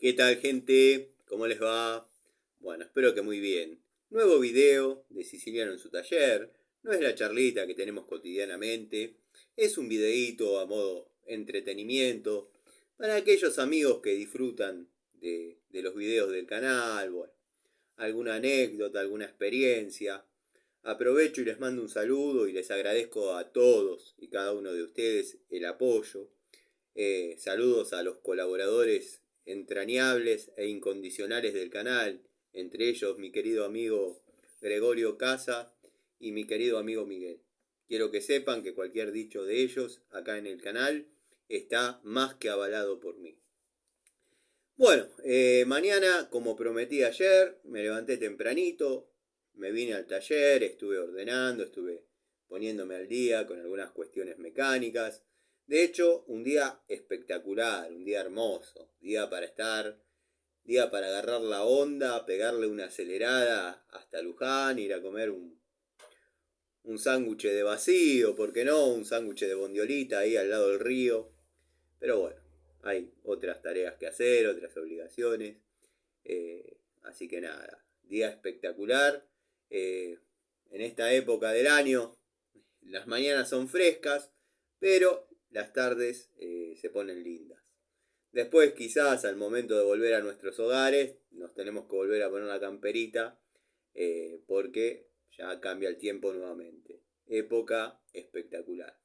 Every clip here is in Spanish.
¿Qué tal, gente? ¿Cómo les va? Bueno, espero que muy bien. Nuevo video de Siciliano en su taller. No es la charlita que tenemos cotidianamente. Es un videíto a modo entretenimiento para aquellos amigos que disfrutan de los videos del canal. Bueno, alguna anécdota, alguna experiencia. Aprovecho y les mando un saludo y les agradezco a todos y cada uno de ustedes el apoyo. Saludos a los colaboradores entrañables e incondicionales del canal, entre ellos mi querido amigo Gregorio Casa y mi querido amigo Miguel. Quiero que sepan que cualquier dicho de ellos acá en el canal está más que avalado por mí. Bueno, mañana, como prometí ayer, me levanté tempranito, me vine al taller, estuve ordenando, estuve poniéndome al día con algunas cuestiones mecánicas. De hecho, un día espectacular, un día hermoso, día para agarrar la onda, pegarle una acelerada hasta Luján, ir a comer un sándwich de vacío, ¿por qué no? Un sándwich de bondiolita ahí al lado del río. Pero bueno, hay otras tareas que hacer, otras obligaciones. Así que nada, día espectacular. En esta época del año, las mañanas son frescas, pero las tardes se ponen lindas. Después quizás al momento de volver a nuestros hogares nos tenemos que volver a poner la camperita porque ya cambia el tiempo nuevamente. Época espectacular.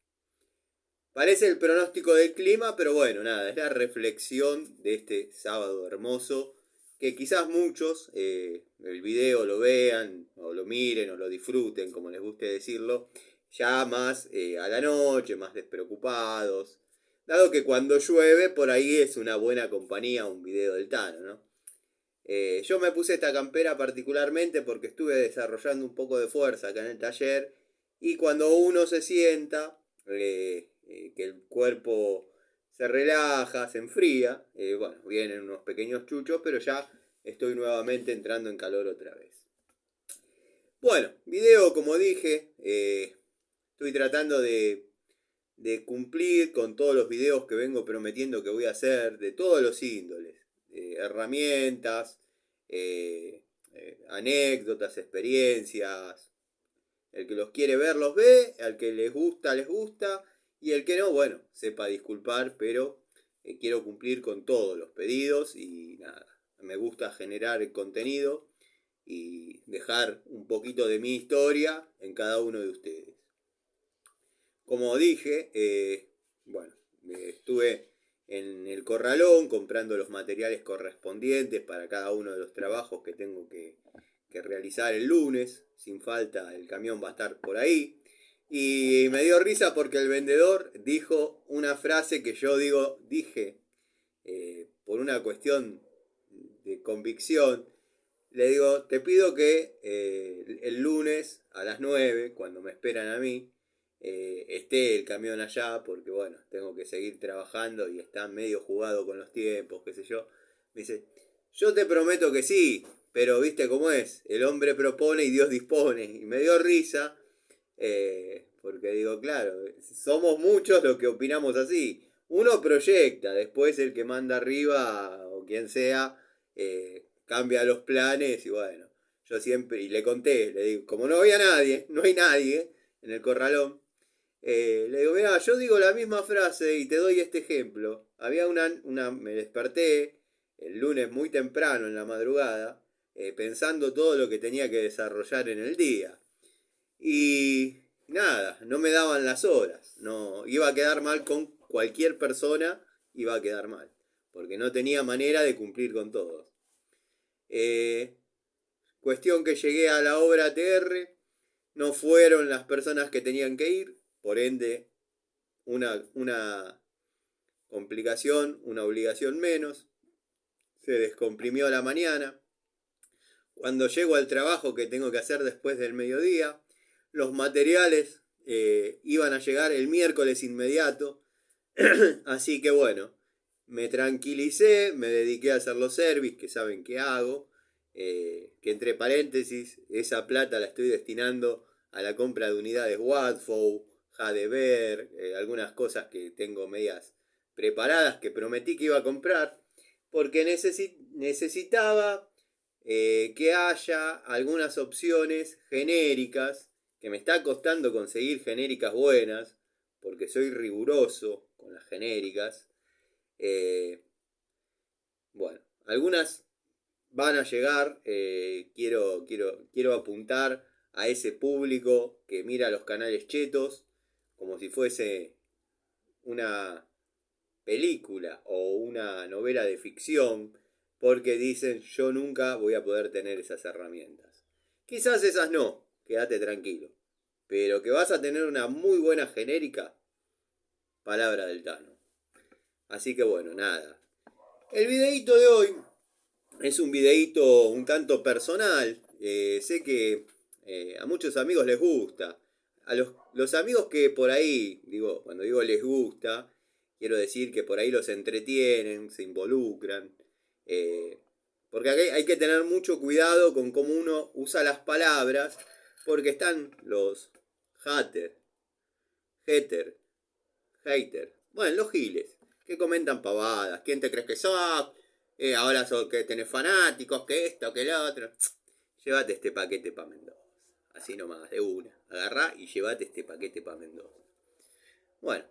Parece el pronóstico del clima, pero bueno, nada, es la reflexión de este sábado hermoso, que quizás muchos el video lo vean, o lo miren, o lo disfruten, como les guste decirlo, ya más a la noche, más despreocupados, dado que cuando llueve por ahí es una buena compañía un video del Tano, ¿no? Yo me puse esta campera particularmente porque estuve desarrollando un poco de fuerza acá en el taller y cuando uno se sienta, que el cuerpo se relaja, se enfría, bueno, vienen unos pequeños chuchos, pero ya estoy nuevamente entrando en calor otra vez. Bueno, video como dije, estoy tratando de cumplir con todos los videos que vengo prometiendo que voy a hacer, de todos los índoles, herramientas, anécdotas, experiencias. El que los quiere ver los ve, al que les gusta, y el que no, bueno, sepa disculpar, pero quiero cumplir con todos los pedidos y nada, me gusta generar el contenido y dejar un poquito de mi historia en cada uno de ustedes. Como dije, bueno, estuve en el corralón comprando los materiales correspondientes para cada uno de los trabajos que tengo que realizar el lunes. Sin falta, el camión va a estar por ahí. Y me dio risa porque el vendedor dijo una frase que yo dije por una cuestión de convicción. Le digo, te pido que el lunes a las 9, cuando me esperan a mí, esté el camión allá, porque bueno, tengo que seguir trabajando y está medio jugado con los tiempos, qué sé yo. Me dice, yo te prometo que sí, pero viste cómo es, el hombre propone y Dios dispone. Y me dio risa, porque digo, claro, somos muchos los que opinamos así. Uno proyecta, después el que manda arriba o quien sea, cambia los planes y bueno, yo siempre, y le conté, le digo, como no había nadie, no hay nadie en el corralón, le digo, mira, yo digo la misma frase y te doy este ejemplo. Había me desperté el lunes muy temprano en la madrugada, pensando todo lo que tenía que desarrollar en el día. Y nada, no me daban las horas. No, iba a quedar mal con cualquier persona, iba a quedar mal. Porque no tenía manera de cumplir con todos. Cuestión que llegué a la obra TR, no fueron las personas que tenían que ir, por ende, una complicación, una obligación menos. Se descomprimió la mañana. Cuando llego al trabajo que tengo que hacer después del mediodía, los materiales iban a llegar el miércoles inmediato. Así que bueno, me tranquilicé, me dediqué a hacer los service, que saben que hago. Que entre paréntesis, esa plata la estoy destinando a la compra de unidades Watfow, Jadever, algunas cosas que tengo medias preparadas que prometí que iba a comprar. porque necesitaba que haya algunas opciones genéricas, que me está costando conseguir genéricas buenas, porque soy riguroso con las genéricas. Bueno, algunas van a llegar, quiero apuntar a ese público que mira los canales chetos como si fuese una película o una novela de ficción, porque dicen yo nunca voy a poder tener esas herramientas. Quizás esas no, quédate tranquilo, pero que vas a tener una muy buena genérica, palabra del Tano. Así que bueno, nada. El videíto de hoy es un videíto un tanto personal. Sé que a muchos amigos les gusta. A los amigos que por ahí, digo, cuando digo les gusta, quiero decir que por ahí los entretienen, se involucran. Porque hay que tener mucho cuidado con cómo uno usa las palabras, porque están los haters, hater, bueno, los giles, que comentan pavadas. ¿Quién te crees que sos? Ahora sos que tenés fanáticos, que esto, que lo otro. Llévate este paquete para Mendoza. Así nomás, de una. Agarrá y llévate este paquete para Mendoza. Bueno,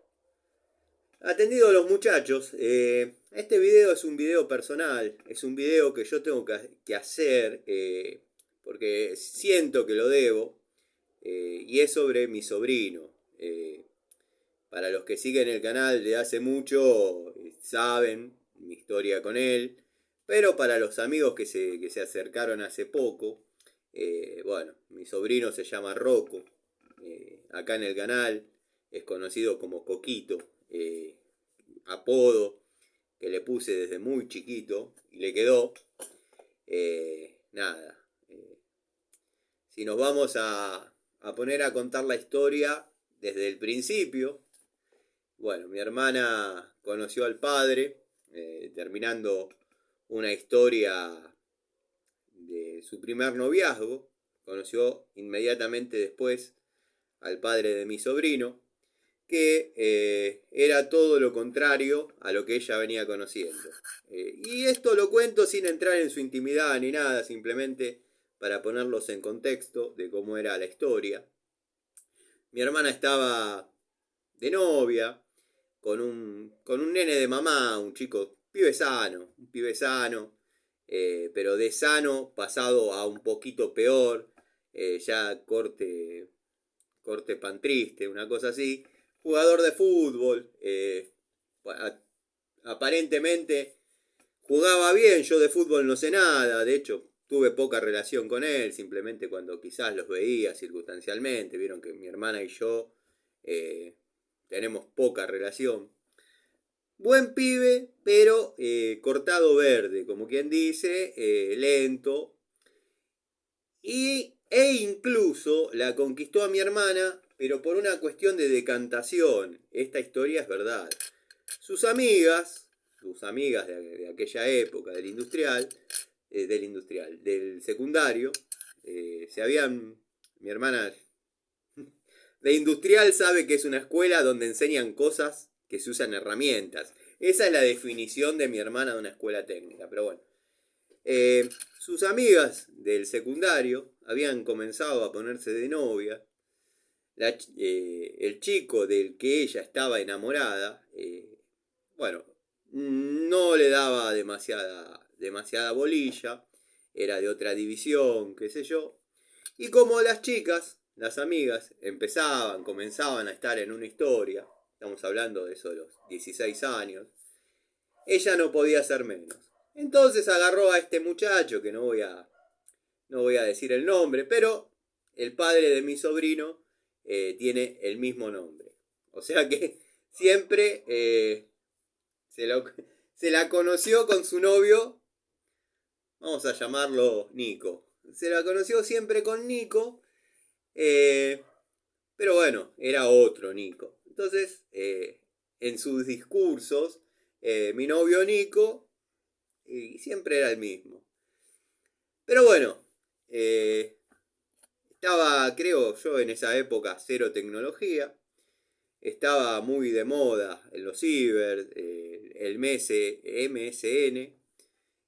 atendido a los muchachos, este video es un video personal. Es un video que yo tengo que hacer porque siento que lo debo. Y es sobre mi sobrino. Para los que siguen el canal de hace mucho, saben mi historia con él. Pero para los amigos que se acercaron hace poco, bueno, mi sobrino se llama Rocco. Acá en el canal es conocido como Coquito. Apodo que le puse desde muy chiquito y le quedó. Nada. Si nos vamos a poner a contar la historia desde el principio, bueno, mi hermana conoció al padre, terminando una historia de su primer noviazgo. Conoció inmediatamente después al padre de mi sobrino, que era todo lo contrario a lo que ella venía conociendo. Y esto lo cuento sin entrar en su intimidad ni nada, simplemente para ponerlos en contexto de cómo era la historia. Mi hermana estaba de novia con un nene de mamá, un chico, un pibe sano, pero de sano pasado a un poquito peor, ya corte pan triste, una cosa así. Jugador de fútbol, aparentemente jugaba bien, yo de fútbol no sé nada, de hecho tuve poca relación con él, simplemente cuando quizás los veía circunstancialmente, vieron que mi hermana y yo tenemos poca relación. Buen pibe, pero cortado verde, como quien dice, lento. E incluso la conquistó a mi hermana, pero por una cuestión de decantación. Esta historia es verdad. Sus amigas de aquella época, del secundario, se habían, mi hermana de industrial sabe que es una escuela donde enseñan cosas que se usan herramientas. Esa es la definición de mi hermana de una escuela técnica, pero bueno. Sus amigas del secundario habían comenzado a ponerse de novia. El chico del que ella estaba enamorada, bueno, no le daba demasiada bolilla, era de otra división, qué sé yo. Y como las chicas, las amigas, comenzaban a estar en una historia, estamos hablando de eso de los 16 años, ella no podía ser menos. Entonces agarró a este muchacho, que no voy a decir el nombre, pero el padre de mi sobrino tiene el mismo nombre. O sea que siempre se la conoció con su novio, vamos a llamarlo Nico. Se la conoció siempre con Nico, pero bueno, era otro Nico. Entonces, en sus discursos, mi novio Nico, y siempre era el mismo. Pero bueno, estaba, creo yo, en esa época cero tecnología. Estaba muy de moda en los ciber, el MSN.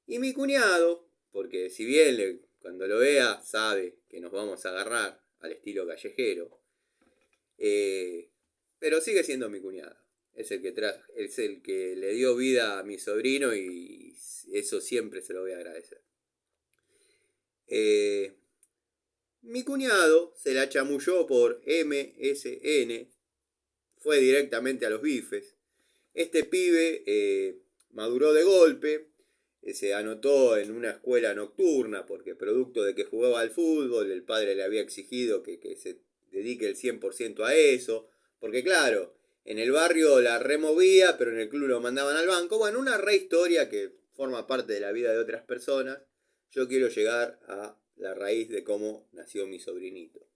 Y mi cuñado, porque si bien cuando lo vea sabe que nos vamos a agarrar al estilo callejero, eh, pero sigue siendo mi cuñado. Es el que le dio vida a mi sobrino y eso siempre se lo voy a agradecer. Eh, Mi cuñado se la chamulló por MSN, fue directamente a los bifes. Este pibe maduró de golpe, se anotó en una escuela nocturna porque producto de que jugaba al fútbol, el padre le había exigido que se dedique el 100% a eso, porque claro, en el barrio la removía, pero en el club lo mandaban al banco. Bueno, una re historia que forma parte de la vida de otras personas. Yo quiero llegar a la raíz de cómo nació mi sobrinito.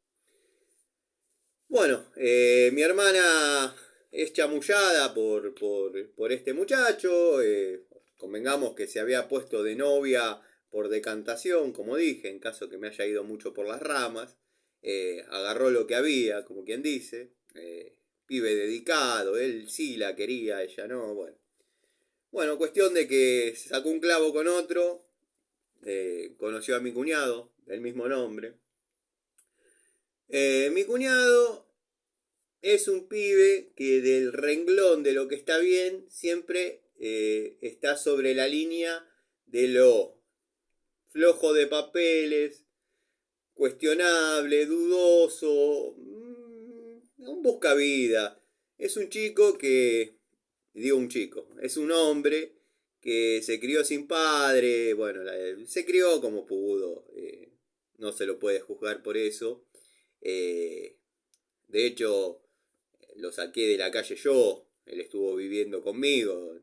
Bueno, mi hermana es chamullada por este muchacho. Convengamos que se había puesto de novia por decantación, como dije, en caso que me haya ido mucho por las ramas. Agarró lo que había, como quien dice. Pibe dedicado, él sí la quería, ella no. Bueno, cuestión de que se sacó un clavo con otro. Conoció a mi cuñado, del mismo nombre. Mi cuñado es un pibe que del renglón de lo que está bien siempre está sobre la línea de lo flojo de papeles, cuestionable, dudoso, un buscavida. Es un chico que, digo un chico, es un hombre que se crió sin padre, bueno, se crió como pudo, no se lo puede juzgar por eso. Eh, de hecho, lo saqué de la calle yo, él estuvo viviendo conmigo,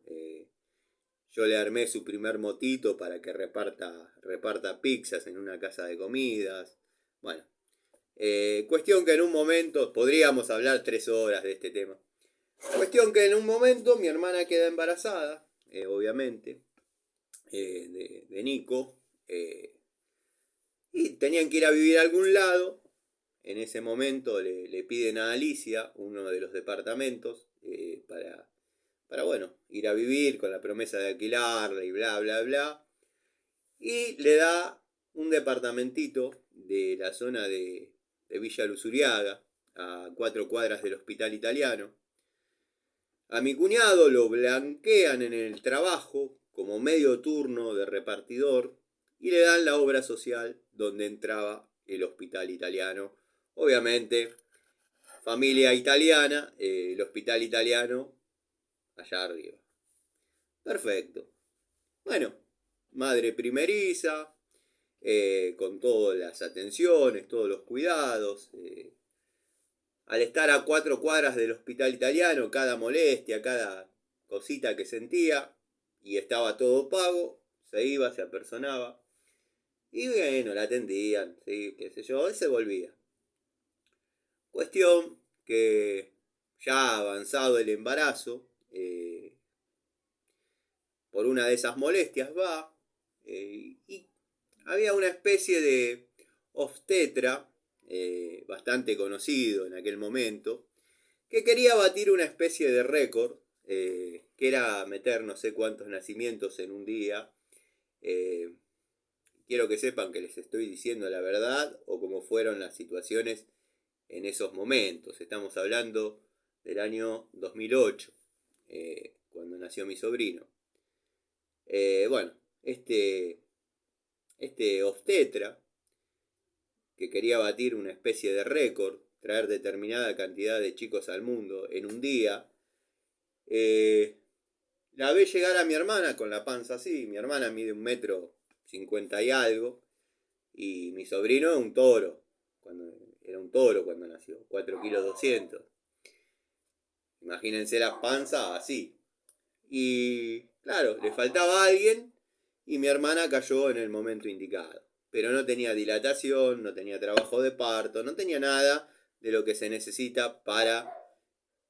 yo le armé su primer motito para que reparta pizzas en una casa de comidas. Bueno, cuestión que en un momento, podríamos hablar 3 horas de este tema. Cuestión que en un momento mi hermana queda embarazada, obviamente, de Nico, y tenían que ir a vivir a algún lado. En ese momento le piden a Alicia uno de los departamentos para, bueno, ir a vivir con la promesa de alquilarla y bla, bla, bla. Y le da un departamentito de la zona de Villa Luzuriaga, a 4 cuadras del Hospital Italiano. A mi cuñado lo blanquean en el trabajo como medio turno de repartidor y le dan la obra social donde entraba el Hospital Italiano. Obviamente, familia italiana, el Hospital Italiano allá arriba. Perfecto. Bueno, madre primeriza, con todas las atenciones, todos los cuidados. Al estar a 4 cuadras del Hospital Italiano, cada molestia, cada cosita que sentía, y estaba todo pago, se iba, se apersonaba. Y bueno, la atendían, ¿sí? Qué sé yo, él se volvía. Cuestión que ya avanzado el embarazo, por una de esas molestias va, y había una especie de obstetra, bastante conocido en aquel momento, que quería batir una especie de récord, que era meter no sé cuántos nacimientos en un día. Eh, Quiero que sepan que les estoy diciendo la verdad o cómo fueron las situaciones en esos momentos. Estamos hablando del año 2008, cuando nació mi sobrino. Bueno, este obstetra, que quería batir una especie de récord, traer determinada cantidad de chicos al mundo en un día, la ve llegar a mi hermana con la panza así. Mi hermana mide 1,50 m y algo, y mi sobrino un toro, era un toro cuando nació, 4,2 kg. Imagínense la panza así. Y claro, le faltaba alguien y mi hermana cayó en el momento indicado. Pero no tenía dilatación, no tenía trabajo de parto, no tenía nada de lo que se necesita para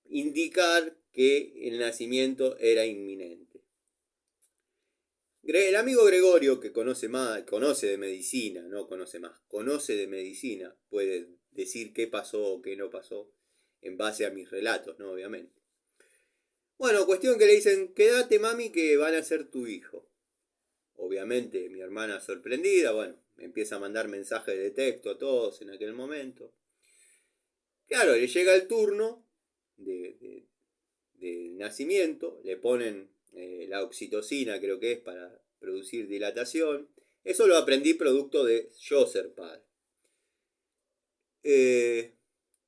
indicar que el nacimiento era inminente. El amigo Gregorio, que conoce más, conoce de medicina, no conoce más, conoce de medicina, puede decir qué pasó o qué no pasó en base a mis relatos, ¿no? Obviamente. Bueno, cuestión que le dicen, quédate mami que van a ser tu hijo. obviamente mi hermana sorprendida, bueno, me empieza a mandar mensajes de texto a todos en aquel momento. Claro, le llega el turno de nacimiento, le ponen la oxitocina, creo que es para producir dilatación. Eso lo aprendí producto de yo ser padre.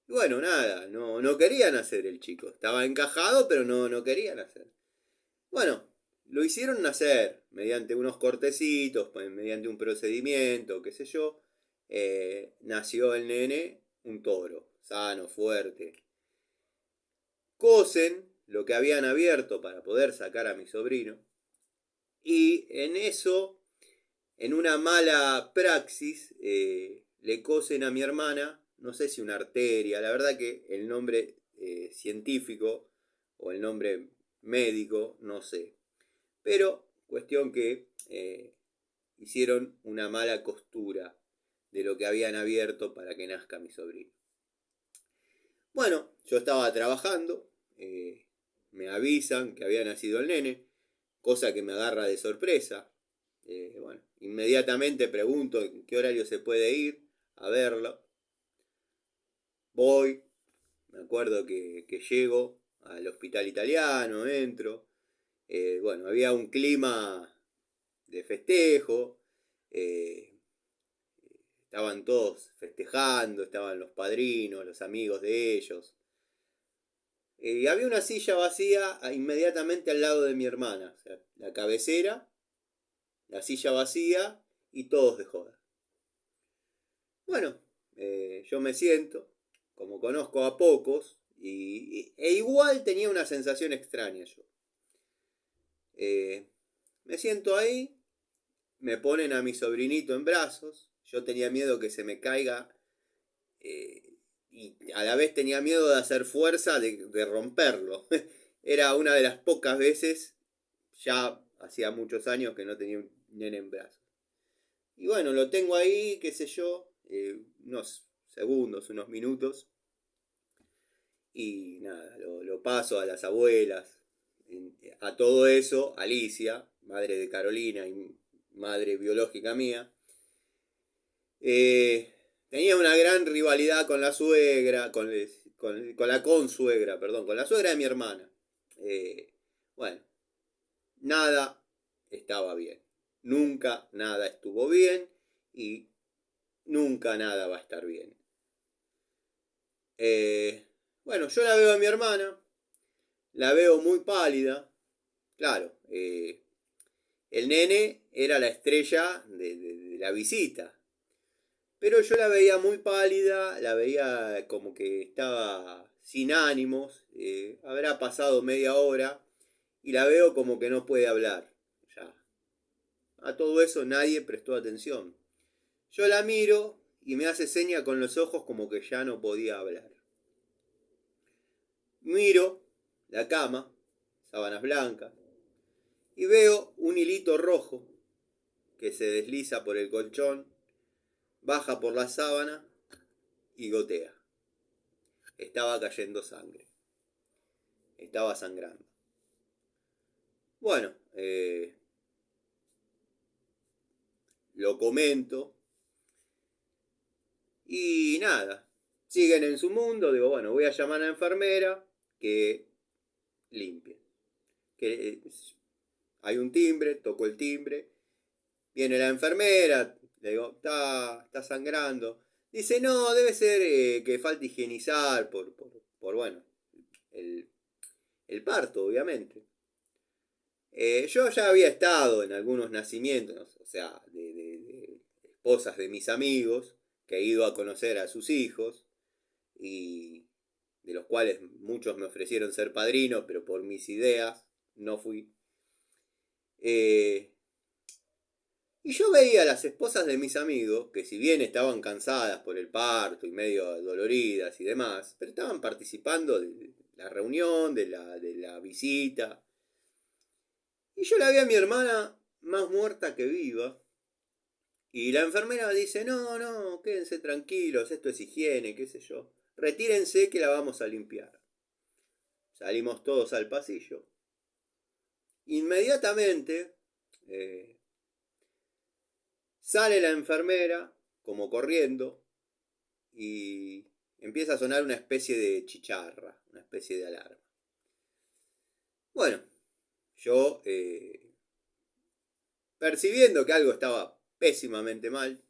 Bueno, nada, no querían hacer el chico. Estaba encajado, pero no querían hacer. Bueno, lo hicieron nacer mediante unos cortecitos, mediante un procedimiento, qué sé yo. Nació el nene, un toro, sano, fuerte. Cosen lo que habían abierto para poder sacar a mi sobrino. Y en eso, en una mala praxis, le cosen a mi hermana, no sé si una arteria, la verdad que el nombre científico o el nombre médico, no sé. Pero cuestión que hicieron una mala costura de lo que habían abierto para que nazca mi sobrino. Bueno, yo estaba trabajando, me avisan que había nacido el nene, cosa que me agarra de sorpresa. Bueno, inmediatamente pregunto en qué horario se puede ir a verlo. Voy, me acuerdo que llego al hospital italiano, entro. Bueno, había un clima de festejo. Estaban todos festejando, estaban los padrinos, los amigos de ellos. Y había una silla vacía inmediatamente al lado de mi hermana. O sea, la cabecera, la silla vacía y todos de joda. Bueno, yo me siento, como conozco a pocos, e igual tenía una sensación extraña yo. Me siento ahí, me ponen a mi sobrinito en brazos, yo tenía miedo que se me caiga y a la vez tenía miedo de hacer fuerza de romperlo. Era una de las pocas veces, ya hacía muchos años que no tenía un nene en brazos. Y bueno, lo tengo ahí, qué sé yo, unos segundos, unos minutos. Y nada, lo paso a las abuelas. A todo eso, Alicia, madre de Carolina y madre biológica mía, tenía una gran rivalidad con la suegra, con la consuegra, perdón, con la suegra de mi hermana. Bueno, nada estaba bien. Nunca nada estuvo bien y nunca nada va a estar bien. Bueno, yo la veo a mi hermana, la veo muy pálida. Claro, el nene era la estrella de la visita. Pero yo la veía muy pálida, la veía como que estaba sin ánimos. Habrá pasado media hora y la veo como que no puede hablar. Ya. A todo eso nadie prestó atención. Yo la miro y me hace seña con los ojos como que ya no podía hablar. Miro la cama, sábanas blancas, y veo un hilito rojo que se desliza por el colchón, baja por la sábana y gotea. Estaba cayendo sangre. Estaba sangrando. Bueno, lo comento y nada. Siguen en su mundo. Digo, bueno, voy a llamar a la enfermera que limpie. Que hay un timbre, toco el timbre. Viene la enfermera, le digo, está sangrando. Dice, no, debe ser que falta higienizar por bueno, el, el parto, obviamente. Yo ya había estado en algunos nacimientos, o sea, de esposas de mis amigos, que he ido a conocer a sus hijos, y de los cuales muchos me ofrecieron ser padrino, pero por mis ideas no fui. Y yo veía a las esposas de mis amigos, que si bien estaban cansadas por el parto y medio doloridas y demás, pero estaban participando de la reunión, de la visita. Y yo la vi a mi hermana más muerta que viva. Y la enfermera dice, no, quédense tranquilos, esto es higiene, qué sé yo. Retírense que la vamos a limpiar. Salimos todos al pasillo. Inmediatamente, Sale la enfermera, como corriendo, y empieza a sonar una especie de chicharra, una especie de alarma. Bueno, yo, percibiendo que algo estaba pésimamente mal,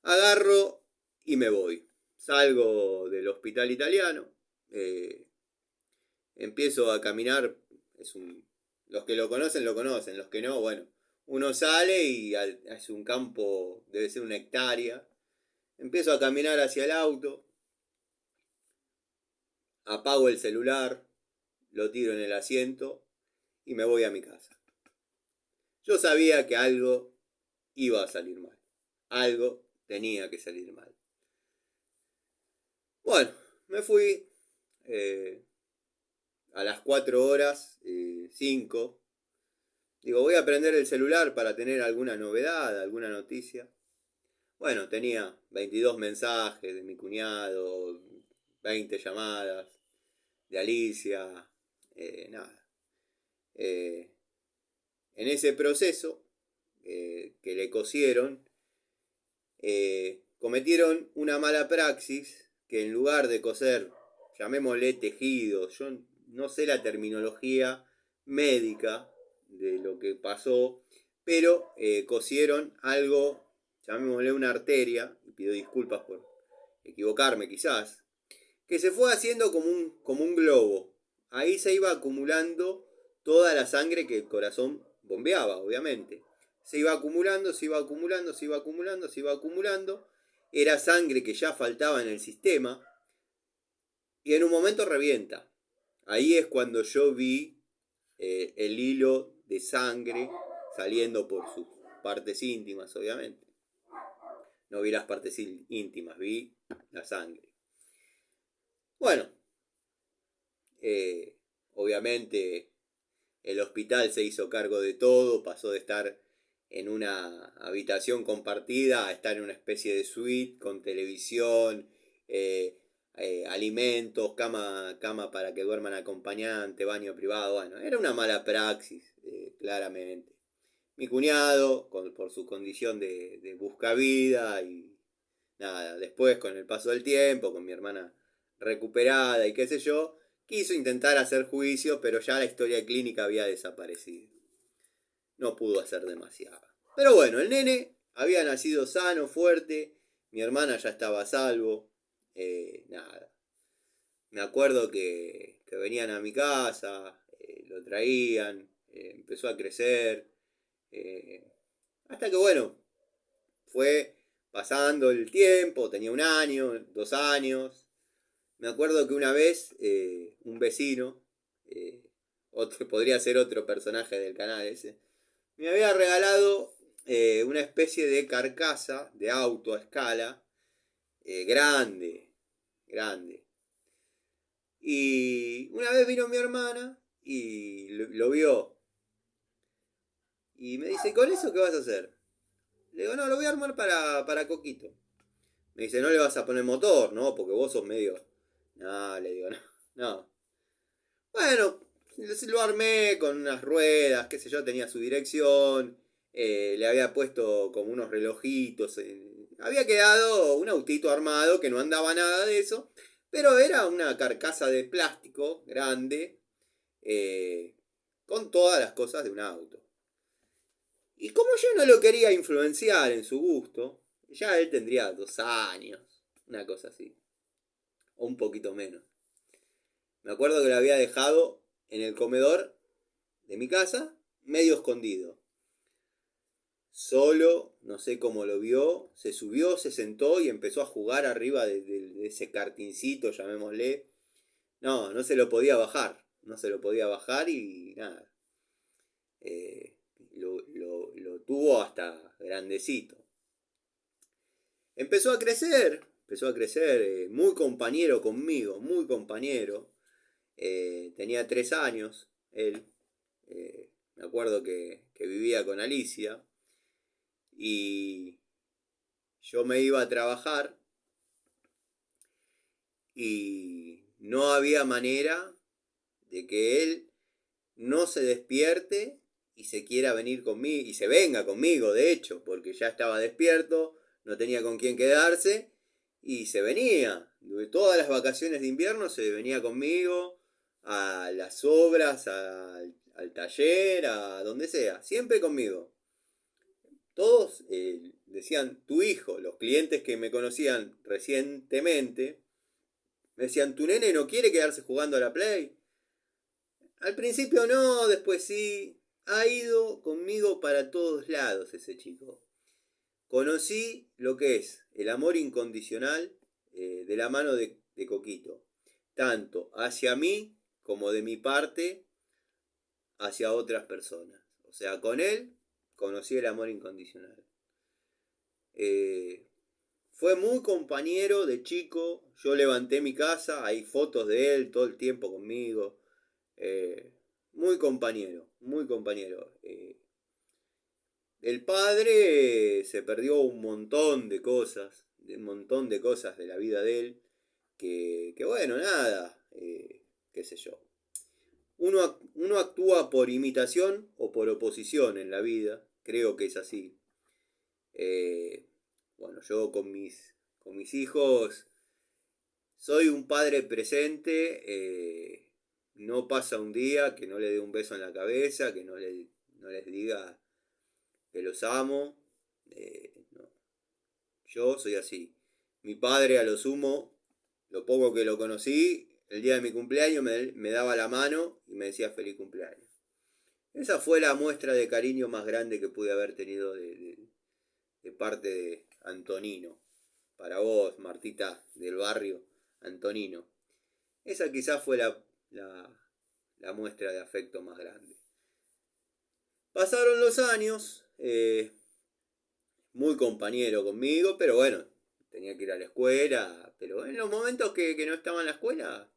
agarro y me voy. Salgo del hospital italiano, eh, empiezo a caminar. Los que lo conocen, los que no, bueno. Uno sale y es un campo, debe ser una hectárea. Empiezo a caminar hacia el auto, apago el celular, lo tiro en el asiento y me voy a mi casa. Yo sabía que algo iba a salir mal. Algo tenía que salir mal. Bueno, me fui a las 4 horas, 5. Digo, voy a prender el celular para tener alguna novedad, alguna noticia. Bueno, tenía 22 mensajes de mi cuñado, 20 llamadas de Alicia, nada. En ese proceso que le cosieron, cometieron una mala praxis que en lugar de coser, llamémosle tejido, yo no sé la terminología médica de lo que pasó, pero cosieron algo, llamémosle una arteria, y pido disculpas por equivocarme quizás, que se fue haciendo como un globo. Ahí se iba acumulando toda la sangre que el corazón bombeaba, obviamente. Se iba acumulando, se iba acumulando, se iba acumulando, se iba acumulando. Era sangre que ya faltaba en el sistema. Y en un momento revienta. Ahí es cuando yo vi el hilo de sangre saliendo por sus partes íntimas, obviamente. No vi las partes íntimas, vi la sangre. Bueno, obviamente el hospital se hizo cargo de todo, pasó de estar en una habitación compartida a estar en una especie de suite con televisión, alimentos, cama para que duerman acompañante, baño privado. Bueno, era una mala praxis, claramente. Mi cuñado, por su condición de buscavida y nada, después con el paso del tiempo, con mi hermana recuperada y qué sé yo, quiso intentar hacer juicio, pero ya la historia clínica había desaparecido. No pudo hacer demasiado. Pero bueno, el nene había nacido sano, fuerte, mi hermana ya estaba a salvo, nada. Me acuerdo que venían a mi casa, lo traían, empezó a crecer, hasta que bueno, fue pasando el tiempo, tenía 1 año, 2 años. Me acuerdo que una vez un vecino, podría ser otro personaje del canal ese, me había regalado una especie de carcasa de auto a escala, grande, grande. Y una vez vino mi hermana y lo vio. Y me dice, ¿con eso qué vas a hacer? Le digo, no, lo voy a armar para Coquito. Me dice, no le vas a poner motor, ¿no? Porque vos sos medio... No, le digo, no. No. Bueno, lo armé con unas ruedas, qué sé yo, tenía su dirección. Le había puesto como unos relojitos. Había quedado un autito armado que no andaba nada de eso. Pero era una carcasa de plástico grande. Con todas las cosas de un auto. Y como yo no lo quería influenciar en su gusto, ya él tendría 2 años, una cosa así, o un poquito menos. Me acuerdo que lo había dejado en el comedor de mi casa, medio escondido. Solo, no sé cómo lo vio, se subió, se sentó y empezó a jugar arriba de ese cartincito, llamémosle. No, no se lo podía bajar, no se lo podía bajar y nada. Lo tuvo hasta grandecito. Empezó a crecer, muy compañero conmigo, muy compañero. Tenía 3 años, él. Me acuerdo que vivía con Alicia. Y yo me iba a trabajar y no había manera de que él no se despierte y se quiera venir conmigo, y se venga conmigo, de hecho, porque ya estaba despierto, no tenía con quién quedarse, y se venía. Todas las vacaciones de invierno se venía conmigo a las obras, al taller, a donde sea, siempre conmigo. Todos decían, tu hijo, los clientes que me conocían recientemente, me decían, tu nene no quiere quedarse jugando a la Play. Al principio no, después sí. Ha ido conmigo para todos lados ese chico. Conocí lo que es el amor incondicional de la mano de Coquito. Tanto hacia mí como de mi parte hacia otras personas. O sea, con él conocí el amor incondicional. Eh, Fue muy compañero de chico. Yo levanté mi casa, hay fotos de él todo el tiempo conmigo. Eh, Muy compañero, muy compañero. El padre se perdió un montón de cosas de la vida de él, que bueno, nada, qué sé yo. Uno actúa por imitación o por oposición en la vida, creo que es así. Eh, bueno, yo con mis hijos soy un padre presente, no pasa un día que no le dé un beso en la cabeza, que no les diga que los amo. No. Yo soy así. Mi padre a lo sumo, lo poco que lo conocí, el día de mi cumpleaños me daba la mano y me decía feliz cumpleaños. Esa fue la muestra de cariño más grande que pude haber tenido de parte de Antonino. Para vos, Martita del barrio, Antonino. Esa quizás fue la muestra de afecto más grande. Pasaron los años, muy compañero conmigo, pero bueno, tenía que ir a la escuela, pero en los momentos que no estaba en la escuela,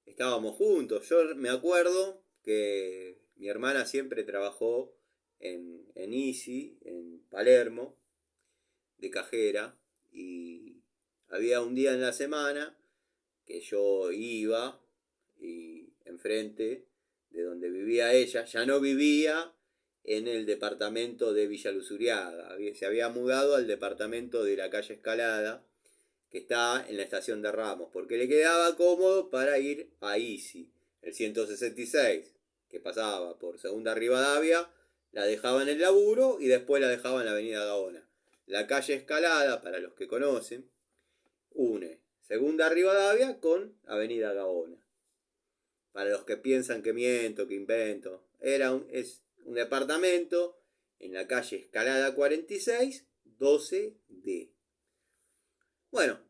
estábamos juntos. Yo me acuerdo que mi hermana siempre trabajó en Easy, en Palermo, de cajera, y había un día en la semana que yo iba y enfrente de donde vivía ella, ya no vivía en el departamento de Villa Luzuriaga, se había mudado al departamento de la calle Escalada, que está en la estación de Ramos, porque le quedaba cómodo para ir a Easy, el 166, que pasaba por Segunda Rivadavia, la dejaba en el laburo y después la dejaba en la avenida Gaona. La calle Escalada, para los que conocen, une Segunda Rivadavia con Avenida Gaona. Para los que piensan que miento, que invento, es un departamento en la calle Escalada 46, 12D. Bueno,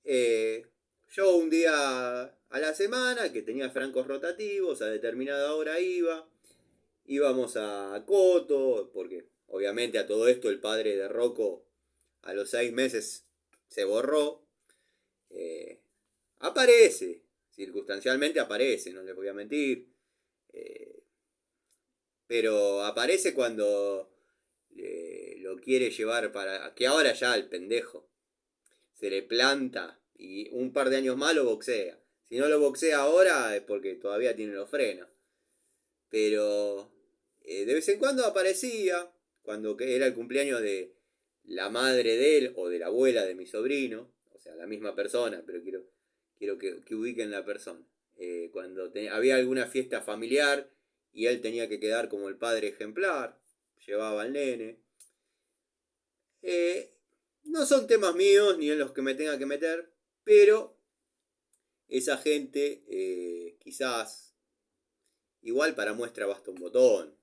yo un día a la semana que tenía francos rotativos, a determinada hora íbamos a Coto, porque obviamente a todo esto el padre de Rocco a los 6 meses se borró. Eh, Aparece, circunstancialmente aparece, no les voy a mentir. Eh, pero aparece cuando lo quiere llevar para... Que ahora ya el pendejo se le planta y un par de años más lo boxea. Si no lo boxea ahora es porque todavía tiene los frenos. Pero de vez en cuando aparecía, cuando era el cumpleaños de la madre de él o de la abuela de mi sobrino, o sea, la misma persona, pero quiero que ubiquen la persona. Cuando había alguna fiesta familiar y él tenía que quedar como el padre ejemplar, llevaba al nene. Eh, no son temas míos ni en los que me tenga que meter, pero esa gente quizás, igual para muestra basta un botón.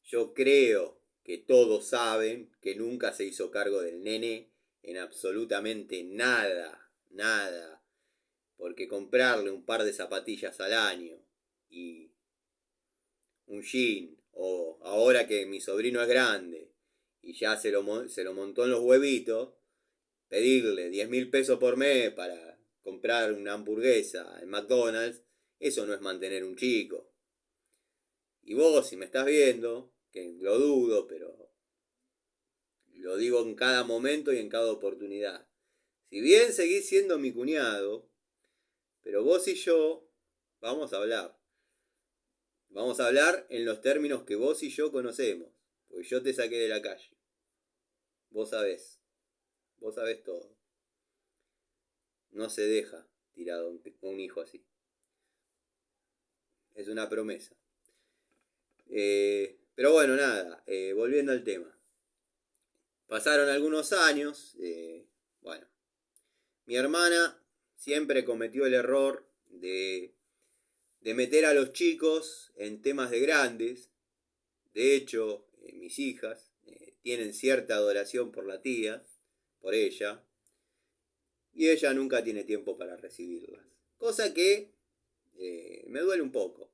Yo creo que todos saben que nunca se hizo cargo del nene en absolutamente nada, nada. Porque comprarle un par de zapatillas al año y un jean, o ahora que mi sobrino es grande y ya se lo montó en los huevitos, pedirle 10.000 pesos por mes para comprar una hamburguesa en McDonald's, eso no es mantener un chico. Y vos, si me estás viendo, que lo dudo, pero lo digo en cada momento y en cada oportunidad. Si bien seguís siendo mi cuñado, pero vos y yo vamos a hablar. Vamos a hablar en los términos que vos y yo conocemos. Porque yo te saqué de la calle. Vos sabés. Vos sabés todo. No se deja tirado un hijo así. Es una promesa. Pero bueno, nada. Volviendo al tema. Pasaron algunos años. Bueno. Mi hermana siempre cometió el error de meter a los chicos en temas de grandes. De hecho, mis hijas tienen cierta adoración por la tía, por ella, y ella nunca tiene tiempo para recibirlas. Cosa que me duele un poco.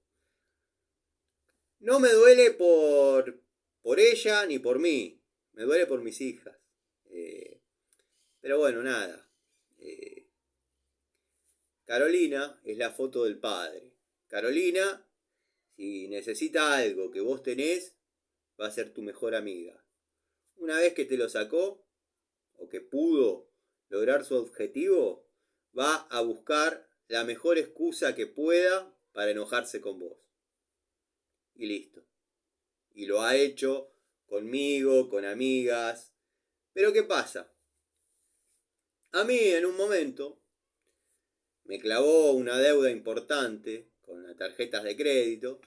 No me duele por ella ni por mí, me duele por mis hijas. Pero bueno, nada. Carolina es la foto del padre. Carolina, si necesita algo que vos tenés, va a ser tu mejor amiga. Una vez que te lo sacó, o que pudo lograr su objetivo, va a buscar la mejor excusa que pueda para enojarse con vos. Y listo. Y lo ha hecho conmigo, con amigas. Pero ¿qué pasa? A mí en un momento me clavó una deuda importante con las tarjetas de crédito,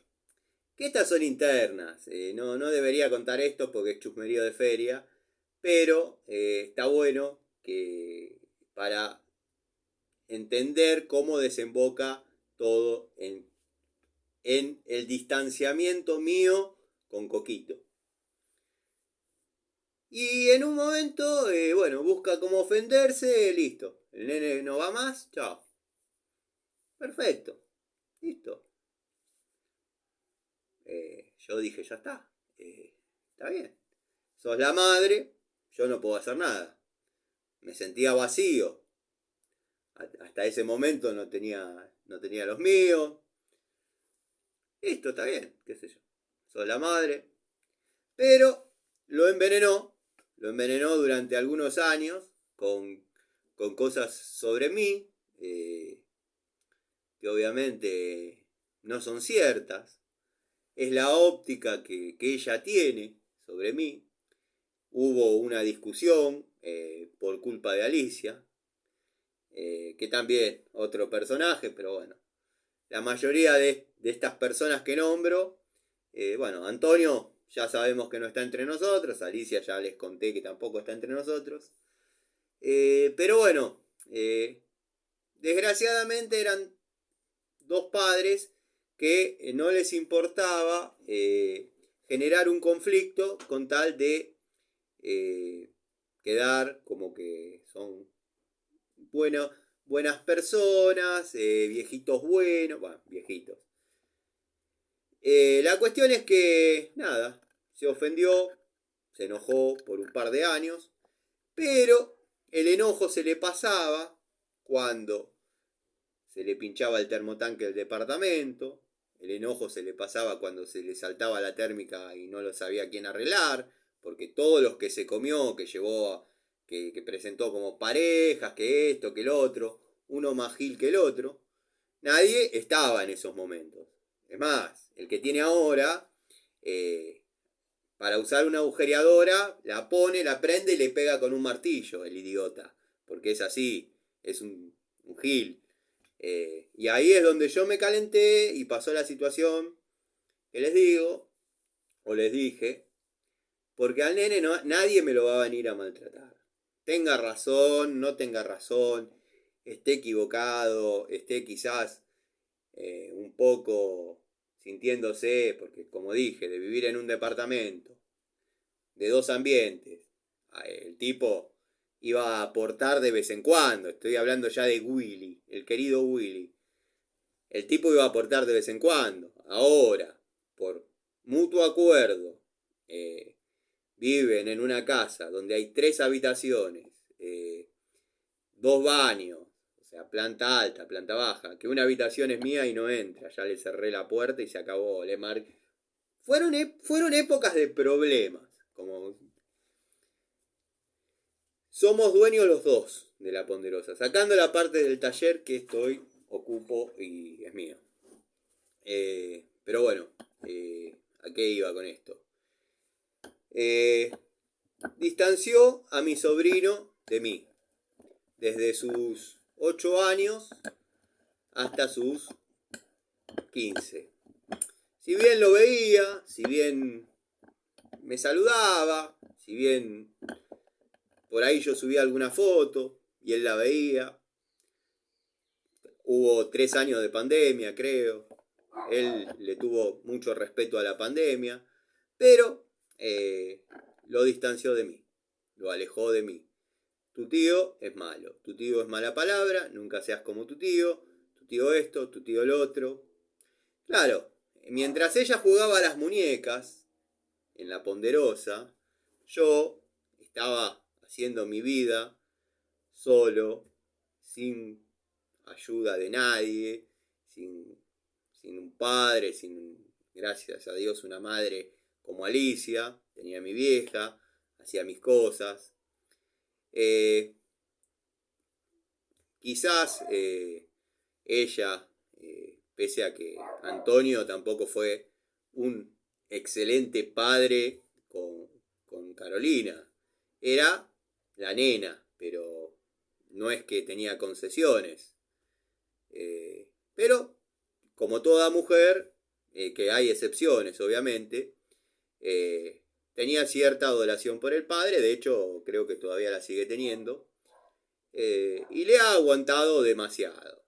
que estas son internas. No debería contar esto porque es chusmerío de feria, pero está bueno que para entender cómo desemboca todo en el distanciamiento mío con Coquito. Y en un momento, bueno, busca cómo ofenderse, listo. El nene no va más, chao. Perfecto, listo. Yo dije, ya está, está bien. Sos la madre, yo no puedo hacer nada. Me sentía vacío. Hasta ese momento no tenía los míos. Listo, está bien, qué sé yo. Sos la madre. Pero lo envenenó durante algunos años con cosas sobre mí, que obviamente no son ciertas. Es la óptica que ella tiene sobre mí. Hubo una discusión por culpa de Alicia, que también otro personaje, pero bueno, la mayoría de estas personas que nombro, bueno, Antonio ya sabemos que no está entre nosotros, Alicia ya les conté que tampoco está entre nosotros, pero bueno, desgraciadamente eran dos padres que no les importaba generar un conflicto con tal de quedar como que son buenas personas, viejitos buenos, bueno, viejitos. La cuestión es que, nada, se ofendió, se enojó por un par de años, pero el enojo se le pasaba cuando se le pinchaba el termotanque del departamento, el enojo se le pasaba cuando se le saltaba la térmica y no lo sabía quién arreglar, porque todos los que se comió, que llevó, que presentó como parejas, que esto, que el otro, uno más gil que el otro, nadie estaba en esos momentos. Es más, el que tiene ahora, para usar una agujereadora, la pone, la prende y le pega con un martillo, el idiota, porque es así, es un gil. Y ahí es donde yo me calenté y pasó la situación que les digo, o les dije, porque al nene nadie me lo va a venir a maltratar. Tenga razón, no tenga razón, esté equivocado, esté quizás un poco sintiéndose, porque como dije, de vivir en un departamento, de dos ambientes, el tipo iba a aportar de vez en cuando, estoy hablando ya de Willy, el querido Willy. El tipo iba a aportar de vez en cuando. Ahora, por mutuo acuerdo, viven en una casa donde hay 3 habitaciones, 2 baños, o sea, planta alta, planta baja, que una habitación es mía y no entra, ya le cerré la puerta y se acabó. Fueron épocas de problemas, como somos dueños los dos de la Ponderosa, sacando la parte del taller que ocupo y es mío. Pero bueno, ¿A qué iba con esto? Distanció a mi sobrino de mí, desde sus 8 años hasta sus 15. Si bien lo veía, si bien me saludaba, si bien por ahí yo subía alguna foto y él la veía, hubo 3 años de pandemia, creo. Él le tuvo mucho respeto a la pandemia, pero lo distanció de mí, lo alejó de mí. Tu tío es malo, tu tío es mala palabra, nunca seas como tu tío esto, tu tío lo otro. Claro, mientras ella jugaba a las muñecas en la Ponderosa, yo estaba haciendo mi vida solo, sin ayuda de nadie, sin un padre, gracias a Dios, una madre como Alicia. Tenía a mi vieja, hacía mis cosas. Quizás ella, pese a que Antonio tampoco fue un excelente padre con Carolina, era la nena, pero no es que tenía concesiones. Pero, como toda mujer, que hay excepciones, obviamente, tenía cierta adoración por el padre, de hecho creo que todavía la sigue teniendo, y le ha aguantado demasiado,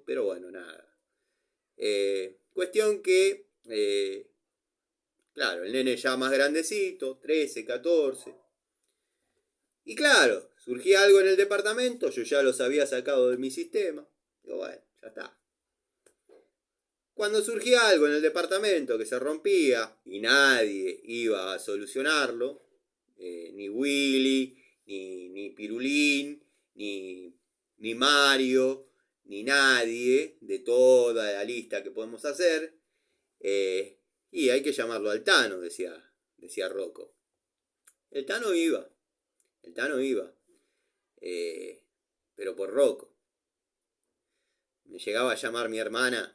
pero bueno, nada. Cuestión que, claro, el nene ya más grandecito, 13, 14, y claro, surgía algo en el departamento, yo ya los había sacado de mi sistema, digo, bueno, ya está. Cuando surgía algo en el departamento que se rompía y nadie iba a solucionarlo, ni Willy, ni Pirulín, ni Mario, ni nadie de toda la lista que podemos hacer, y hay que llamarlo al Tano, decía Rocco. El Tano iba, pero por Rocco. Me llegaba a llamar mi hermana.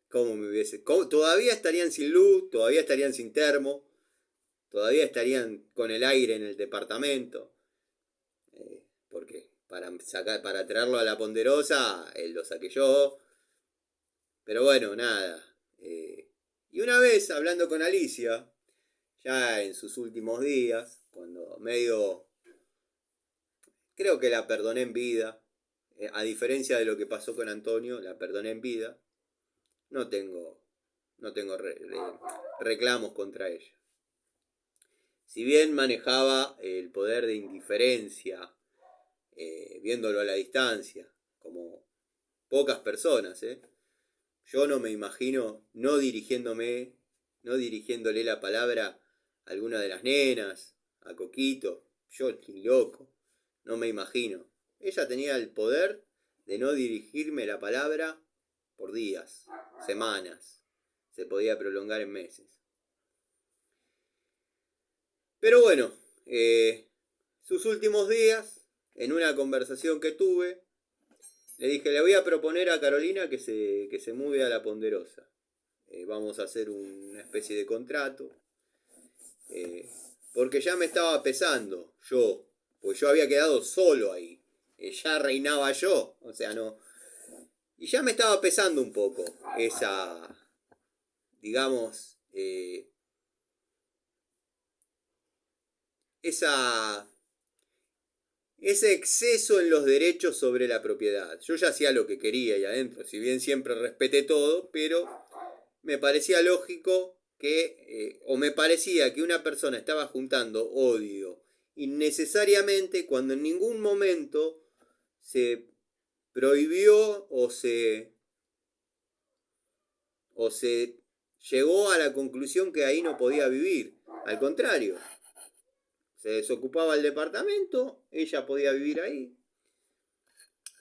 Todavía estarían sin luz, todavía estarían sin termo, todavía estarían con el aire en el departamento. Porque para traerlo a la Ponderosa, lo saqué yo. Pero bueno, nada. Y una vez, hablando con Alicia, ya en sus últimos días, cuando medio... Creo que la perdoné en vida. A diferencia de lo que pasó con Antonio, la perdoné en vida. No tengo reclamos contra ella. Si bien manejaba el poder de indiferencia, viéndolo a la distancia, como pocas personas, yo no me imagino no dirigiéndole la palabra a alguna de las nenas, a Coquito, yo ni loco, no me imagino. Ella tenía el poder de no dirigirme la palabra por días, semanas, se podía prolongar en meses. Pero bueno, sus últimos días, en una conversación que tuve, le dije, le voy a proponer a Carolina que se mude a la Ponderosa. Vamos a hacer una especie de contrato. Porque ya me estaba pesando pues yo había quedado solo ahí. Ya reinaba yo, o sea, no... Y ya me estaba pesando un poco esa, digamos, ese exceso en los derechos sobre la propiedad. Yo ya hacía lo que quería ahí adentro, si bien siempre respeté todo, pero me parecía lógico o me parecía que una persona estaba juntando odio innecesariamente cuando en ningún momento se prohibió o se llegó a la conclusión que ahí no podía vivir. Al contrario, se desocupaba el departamento, ella podía vivir ahí.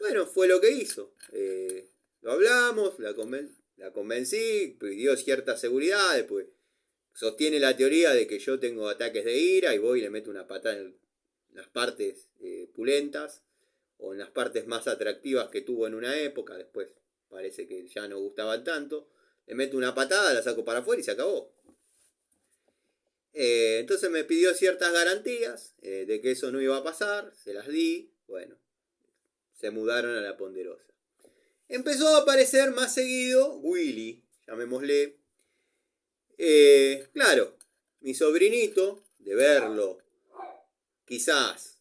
Bueno, fue lo que hizo. Lo hablamos, la convencí, dio cierta seguridad, pues sostiene la teoría de que yo tengo ataques de ira y voy y le meto una patada en las partes pulentas o en las partes más atractivas que tuvo en una época. Después parece que ya no gustaban tanto. Le meto una patada, la saco para afuera y se acabó. Entonces me pidió ciertas garantías de que eso no iba a pasar, se las di, bueno, se mudaron a la Ponderosa. Empezó a aparecer más seguido Willy, llamémosle. Claro, mi sobrinito, de verlo quizás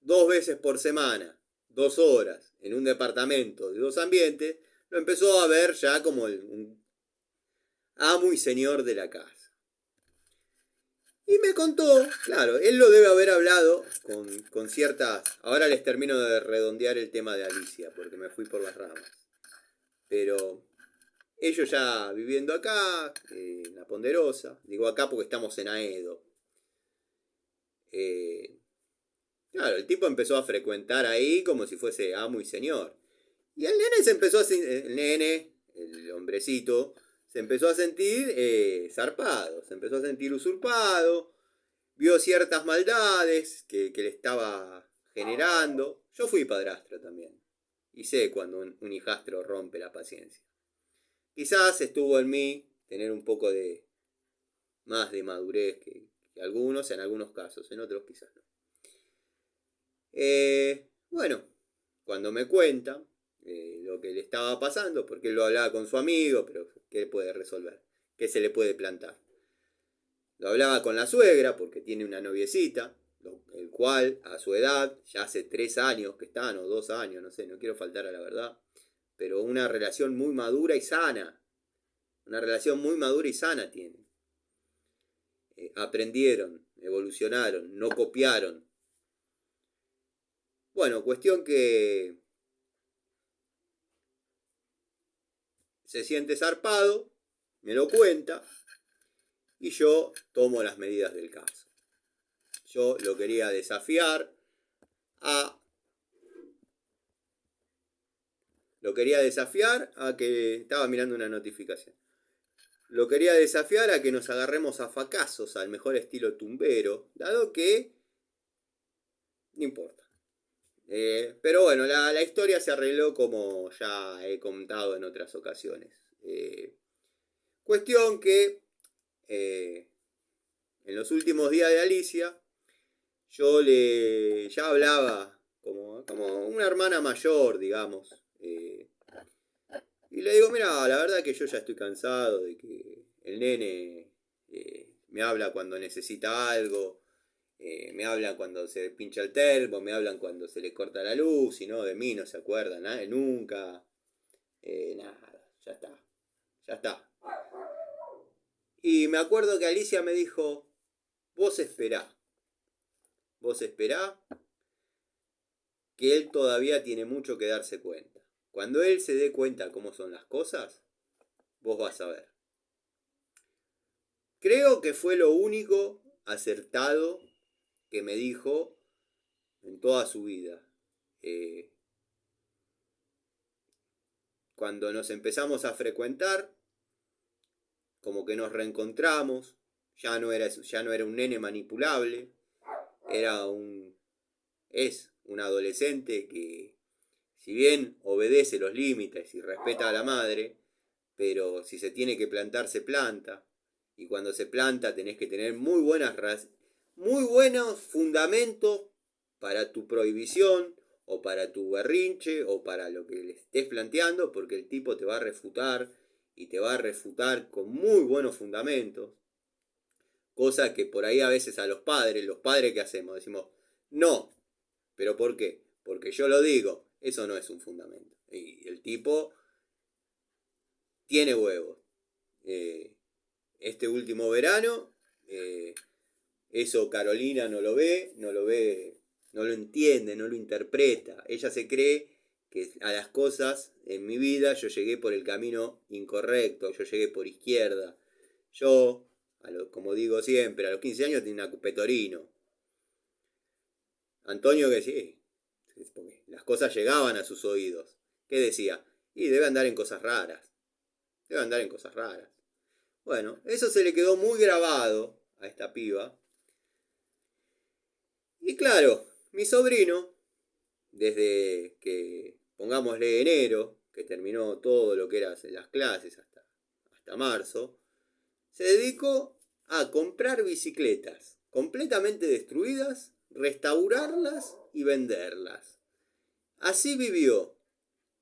2 veces por semana, 2 horas, en un departamento de 2 ambientes, lo empezó a ver ya como un amo y señor de la casa. Y me contó, claro, él lo debe haber hablado con ciertas... Ahora les termino de redondear el tema de Alicia, porque me fui por las ramas. Pero ellos ya viviendo acá, en la Ponderosa, digo acá porque estamos en Aedo. Claro, el tipo empezó a frecuentar ahí como si fuese amo y señor. Y el nene se empezó a... El nene, el hombrecito, se empezó a sentir zarpado, se empezó a sentir usurpado, vio ciertas maldades que le estaba generando. Yo fui padrastro también. Y sé cuando un hijastro rompe la paciencia. Quizás estuvo en mí tener un poco de más de madurez que algunos, en algunos casos, en otros quizás no. Bueno, cuando me cuenta lo que le estaba pasando, porque él lo hablaba con su amigo, pero ¿qué puede resolver? ¿Qué se le puede plantar? Lo hablaba con la suegra, porque tiene una noviecita, el cual a su edad, ya hace 3 años que están, o 2 años, no sé, no quiero faltar a la verdad, pero una relación muy madura y sana. Una relación muy madura y sana tienen. Aprendieron, evolucionaron, no copiaron. Bueno, cuestión que se siente zarpado, me lo cuenta y yo tomo las medidas del caso. Yo lo quería desafiar a... que... Estaba mirando una notificación. Lo quería desafiar a que nos agarremos a facazos al mejor estilo tumbero, dado que... No importa. Pero bueno, la historia se arregló como ya he contado en otras ocasiones. Cuestión que en los últimos días de Alicia yo ya hablaba como una hermana mayor, digamos. Y le digo, mira, la verdad que yo ya estoy cansado de que el nene me habla cuando necesita algo, me hablan cuando se pincha el termo, me hablan cuando se le corta la luz, y no, de mí no se acuerdan, nunca. Nada, ya está, ya está. Y me acuerdo que Alicia me dijo, vos esperá, que él todavía tiene mucho que darse cuenta. Cuando él se dé cuenta cómo son las cosas, vos vas a ver. Creo que fue lo único acertado que me dijo en toda su vida. Cuando nos empezamos a frecuentar, como que nos reencontramos, ya no era un nene manipulable, es un adolescente que, si bien obedece los límites y respeta a la madre, pero si se tiene que plantar, se planta. Y cuando se planta tenés que tener muy buenos fundamentos para tu prohibición, o para tu berrinche, o para lo que le estés planteando, porque el tipo te va a refutar, y te va a refutar con muy buenos fundamentos. Cosa que por ahí a veces a los padres ¿qué hacemos? Decimos, no, ¿pero por qué? Porque yo lo digo, eso no es un fundamento. Y el tipo tiene huevos. Este último verano, eso Carolina no lo ve, no lo entiende, no lo interpreta. Ella se cree que a las cosas en mi vida yo llegué por el camino incorrecto, yo llegué por izquierda. Yo, como digo siempre, a los 15 años tenía una Petorino. Antonio que sí, porque las cosas llegaban a sus oídos. ¿Qué decía? Y debe andar en cosas raras. Debe andar en cosas raras. Bueno, eso se le quedó muy grabado a esta piba. Y claro, mi sobrino, desde que, pongámosle enero, que terminó todo lo que eran las clases hasta marzo, se dedicó a comprar bicicletas completamente destruidas, restaurarlas y venderlas. Así vivió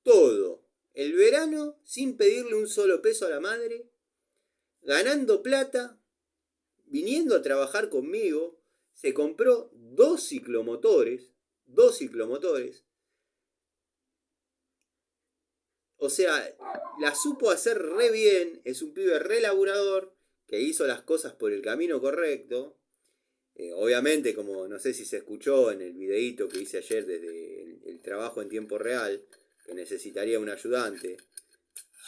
todo el verano sin pedirle un solo peso a la madre, ganando plata, viniendo a trabajar conmigo. Se compró dos ciclomotores. O sea, la supo hacer re bien. Es un pibe re laburador que hizo las cosas por el camino correcto. Obviamente, como no sé si se escuchó en el videíto que hice ayer desde el trabajo en tiempo real, que necesitaría un ayudante.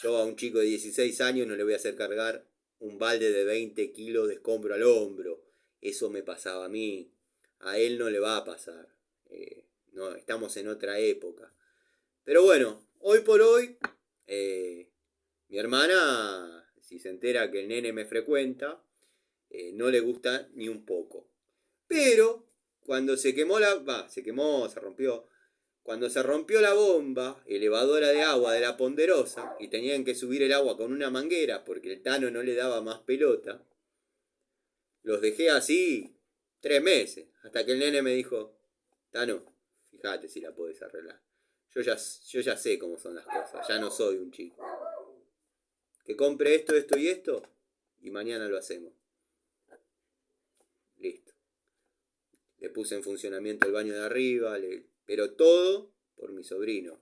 Yo a un chico de 16 años no le voy a hacer cargar un balde de 20 kilos de escombro al hombro. Eso me pasaba a mí. A él no le va a pasar. No, estamos en otra época. Pero bueno, hoy por hoy, mi hermana, si se entera que el nene me frecuenta, no le gusta ni un poco. Pero cuando se quemó se rompió. Cuando se rompió la bomba elevadora de agua de la Ponderosa y tenían que subir el agua con una manguera porque el Tano no le daba más pelota, los dejé así 3 meses. Hasta que el nene me dijo, Tano, fíjate si la podés arreglar. Yo ya sé cómo son las cosas, ya no soy un chico. Que compre esto, esto y esto y mañana lo hacemos. Listo. Le puse en funcionamiento el baño de arriba, pero todo por mi sobrino.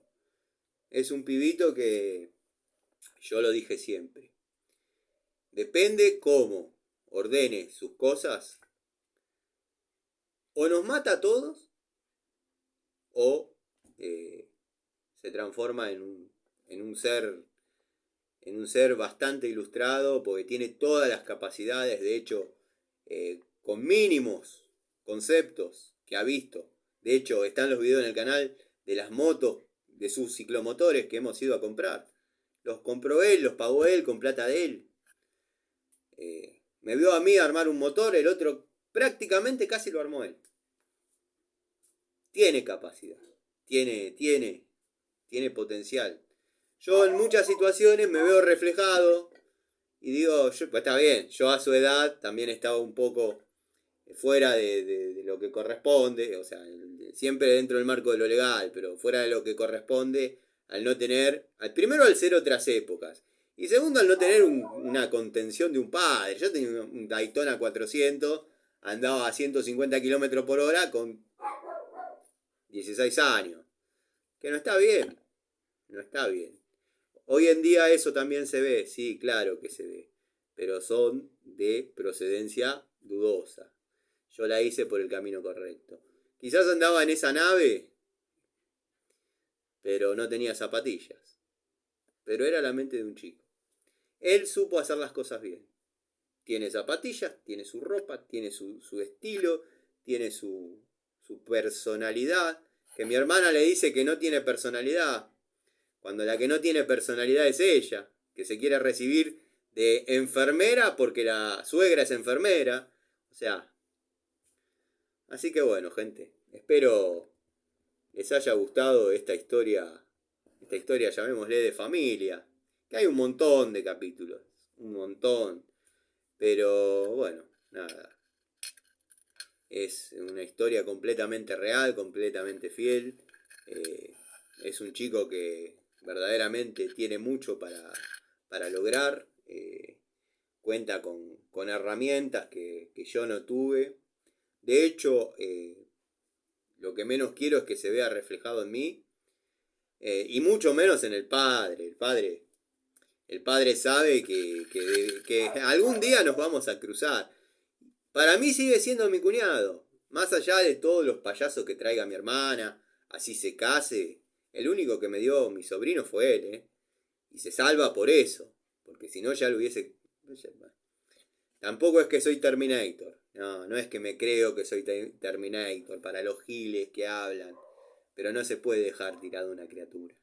Es un pibito que yo lo dije siempre. Depende cómo ordene sus cosas, o nos mata a todos, o se transforma en un ser bastante ilustrado, porque tiene todas las capacidades, de hecho, con mínimos conceptos que ha visto. De hecho, están los videos en el canal de las motos, de sus ciclomotores que hemos ido a comprar. Los compró él, los pagó él con plata de él. Me vio a mí armar un motor, el otro prácticamente casi lo armó él. Tiene capacidad, tiene potencial. Yo en muchas situaciones me veo reflejado y digo, pues está bien, yo a su edad también estaba un poco fuera de lo que corresponde, o sea, siempre dentro del marco de lo legal, pero fuera de lo que corresponde al no tener, primero al ser otras épocas, y segundo al no tener una contención de un padre. Yo tenía un Daytona 400, andaba a 150 km por hora con 16 años, que no está bien, no está bien. Hoy en día eso también se ve, sí, claro que se ve, pero son de procedencia dudosa. Yo la hice por el camino correcto. Quizás andaba en esa nave, pero no tenía zapatillas. Pero era la mente de un chico. Él supo hacer las cosas bien. Tiene zapatillas, tiene su ropa, tiene su estilo, tiene su personalidad. Que mi hermana le dice que no tiene personalidad, cuando la que no tiene personalidad es ella, que se quiere recibir de enfermera porque la suegra es enfermera. O sea, así que bueno, gente, espero les haya gustado esta historia, llamémosle de familia, que hay un montón de capítulos, un montón, pero bueno, nada, es una historia completamente real, completamente fiel. Es un chico que verdaderamente tiene mucho para lograr, cuenta con herramientas que yo no tuve. De hecho, lo que menos quiero es que se vea reflejado en mí, y mucho menos en el padre. El padre sabe que algún día nos vamos a cruzar. Para mí sigue siendo mi cuñado. Más allá de todos los payasos que traiga mi hermana, así se case, el único que me dio mi sobrino fue él, ¿eh? Y se salva por eso. Porque si no ya lo hubiese... Tampoco es que soy Terminator. No, no es que me creo que soy Terminator para los giles que hablan. Pero no se puede dejar tirado una criatura.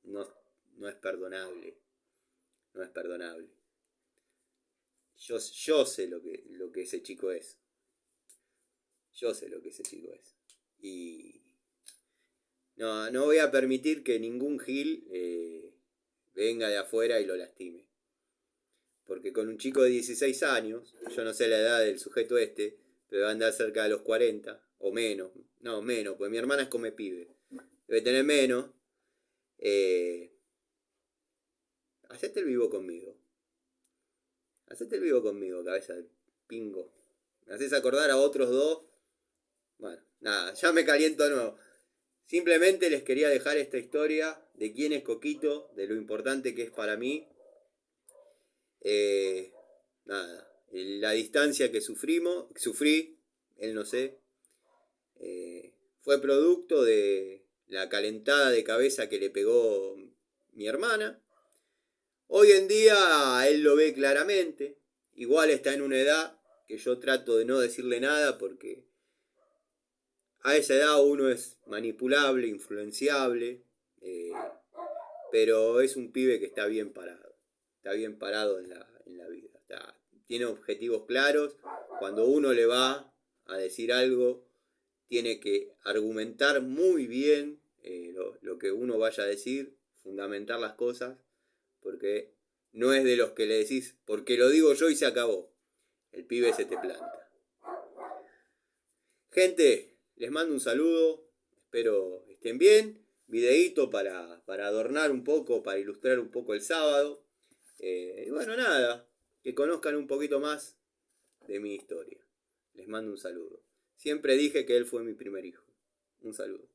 No, no es perdonable. No es perdonable. Yo sé lo que ese chico es. Yo sé lo que ese chico es. Y no voy a permitir que ningún gil venga de afuera y lo lastime. Porque con un chico de 16 años, yo no sé la edad del sujeto este, pero va a andar cerca de los 40 o menos. No, menos, porque mi hermana es come pibe. Debe tener menos. Hacete el vivo conmigo. Hacete el vivo conmigo, cabeza de pingo. Me haces acordar a otros dos. Bueno, nada, ya me caliento de nuevo. Simplemente les quería dejar esta historia de quién es Coquito, de lo importante que es para mí. Nada, la distancia que sufrí, él no sé, fue producto de la calentada de cabeza que le pegó mi hermana. Hoy en día él lo ve claramente, igual está en una edad que yo trato de no decirle nada porque a esa edad uno es manipulable, influenciable, eh, pero es un pibe que está bien parado en la vida, tiene objetivos claros, cuando uno le va a decir algo, tiene que argumentar muy bien lo que uno vaya a decir, fundamentar las cosas, porque no es de los que le decís, porque lo digo yo y se acabó. El pibe se te planta. Gente, les mando un saludo, espero estén bien. Videíto para adornar un poco, para ilustrar un poco el sábado. Y bueno, nada, que conozcan un poquito más de mi historia. Les mando un saludo. Siempre dije que él fue mi primer hijo. Un saludo.